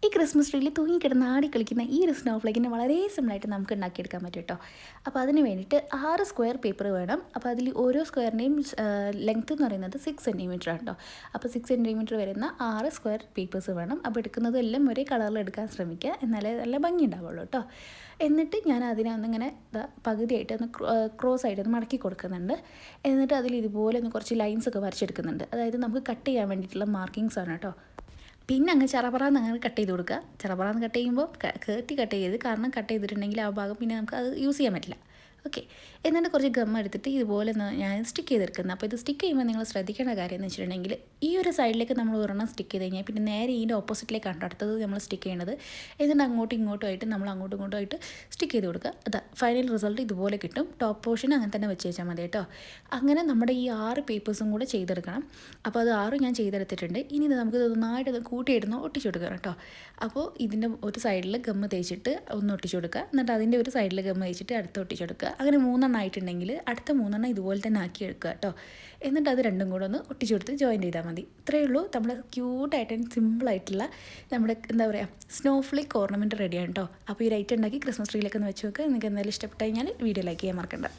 ഈ ക്രിസ്മസ് ട്രീയിൽ തൂങ്ങിക്കിടന്ന് ആടി കളിക്കുന്ന ഈ ഒരു സ്നോ ഫ്ലേക്കിനെ വളരെ സിമ്പിളായിട്ട് നമുക്ക് ഉണ്ടാക്കിയെടുക്കാൻ പറ്റും കേട്ടോ. അപ്പോൾ അതിന് വേണ്ടിയിട്ട് 6 സ്ക്വയർ പേപ്പർ വേണം. അപ്പോൾ അതിൽ ഓരോ സ്ക്വയറിൻ്റെയും ലെങ്ത്ത് എന്ന് പറയുന്നത് 6 സെൻറ്റിമീറ്റർ ആണ് കേട്ടോ. അപ്പോൾ 6 സെൻറ്റിമീറ്റർ വരുന്ന 6 സ്ക്വയർ പേപ്പേഴ്സ് വേണം. അപ്പോൾ എടുക്കുന്നതെല്ലാം ഒരേ കളറിൽ എടുക്കാൻ ശ്രമിക്കുക, എന്നാലേ നല്ല ഭംഗി ഉണ്ടാവുള്ളൂ കേട്ടോ. എന്നിട്ട് ഞാൻ അതിനെ ഒന്നിങ്ങനെ പകുതിയായിട്ട് ഒന്ന് ക്രോസ് ആയിട്ട് ഒന്ന് മടക്കി കൊടുക്കുന്നുണ്ട്. എന്നിട്ട് അതിൽ ഇതുപോലെ ഒന്ന് കുറച്ച് ലൈൻസ് ഒക്കെ വരച്ചെടുക്കുന്നുണ്ട്. അതായത് നമുക്ക് കട്ട് ചെയ്യാൻ വേണ്ടിയിട്ടുള്ള മാർക്കിങ്സ് ആണ് കേട്ടോ. പിന്നെ അങ്ങ് ചറപറാന്ന് അങ്ങനെ കട്ട് ചെയ്ത് കൊടുക്കുക. ചറപറാന്ന് കട്ട് ചെയ്യുമ്പോൾ കയറ്റി കട്ട് ചെയ്ത്, കാരണം കട്ട് ചെയ്തിട്ടുണ്ടെങ്കിൽ ആ ഭാഗം പിന്നെ നമുക്ക് അത് യൂസ് ചെയ്യാൻ പറ്റില്ല. ഓക്കെ. എന്നിട്ട് കുറച്ച് ഗം എടുത്തിട്ട് ഇതുപോലെ ഞാൻ സ്റ്റിക്ക് ചെയ്തെടുക്കുന്നത്. അപ്പോൾ ഇത് സ്റ്റിക്ക് ചെയ്യുമ്പോൾ നിങ്ങൾ ശ്രദ്ധിക്കേണ്ട കാര്യം എന്ന് വെച്ചിട്ടുണ്ടെങ്കിൽ, ഈ ഒരു സൈഡിലേക്ക് നമ്മൾ ഒരെണ്ണം സ്റ്റിക്ക് ചെയ്ത് കഴിഞ്ഞാൽ പിന്നെ നേരെ ഇതിൻ്റെ ഓപ്പോസിറ്റിലേക്കാണ് അടുത്തത് നമ്മൾ സ്റ്റിക്ക് ചെയ്യേണ്ടത്. എന്നിട്ട് അങ്ങോട്ടും ഇങ്ങോട്ടുമായിട്ട് നമ്മൾ അങ്ങോട്ടും ഇങ്ങോട്ടുമായിട്ട് സ്റ്റിക്ക് ചെയ്ത് കൊടുക്കുക. അതാ ഫൈനൽ റിസൾട്ട് ഇതുപോലെ കിട്ടും. ടോപ്പ് പോർഷൻ അങ്ങനെ തന്നെ വെച്ച് വെച്ചാൽ മതി കേട്ടോ. അങ്ങനെ നമ്മുടെ ഈ 6 പേപ്പേഴ്സും കൂടെ ചെയ്തെടുക്കണം. അപ്പോൾ അത് 6 ഞാൻ ചെയ്തെടുത്തിട്ടുണ്ട്. ഇനി ഇത് നമുക്ക് നന്നായിട്ട് കൂട്ടിയിടുന്ന ഒട്ടിച്ചു കൊടുക്കണം കേട്ടോ. അപ്പോൾ ഇതിൻ്റെ ഒരു സൈഡിൽ ഗമ്മ് തേച്ചിട്ട് ഒന്ന് ഒട്ടിച്ചു കൊടുക്കുക. എന്നിട്ട് അതിൻ്റെ ഒരു സൈഡിൽ ഗമ്മ് തേച്ചിട്ട് അടുത്ത് ഒട്ടിച്ചു കൊടുക്കുക. അങ്ങനെ 3 ആയിട്ടുണ്ടെങ്കിൽ അടുത്ത 3 ഇതുപോലെ തന്നെ ആക്കി എടുക്കുക കേട്ടോ. എന്നിട്ട് അത് രണ്ടും കൂടെ ഒന്ന് ഒട്ടിച്ചു കൊടുത്ത് ജോയിൻ ചെയ്താൽ മതി. ഇത്രയേ ഉള്ളൂ. നമ്മുടെ ക്യൂട്ടായിട്ട് സിമ്പിളായിട്ടുള്ള നമ്മുടെ എന്താ പറയുക സ്നോ ഫ്ലേക്ക് ഓർണമെൻറ്റ് റെഡിയാണ് കേട്ടോ. അപ്പോൾ ഈ റൈറ്റ് ഉണ്ടാക്കി ക്രിസ്മസ് ട്രീയിലൊക്കെ ഒന്ന് വെച്ച് നോക്കുക. നിങ്ങൾക്ക് എന്തായാലും ഇഷ്ടപ്പെട്ട് കഴിഞ്ഞാൽ വീഡിയോ ലൈക്ക് ചെയ്യാൻ മറക്കണ്ട.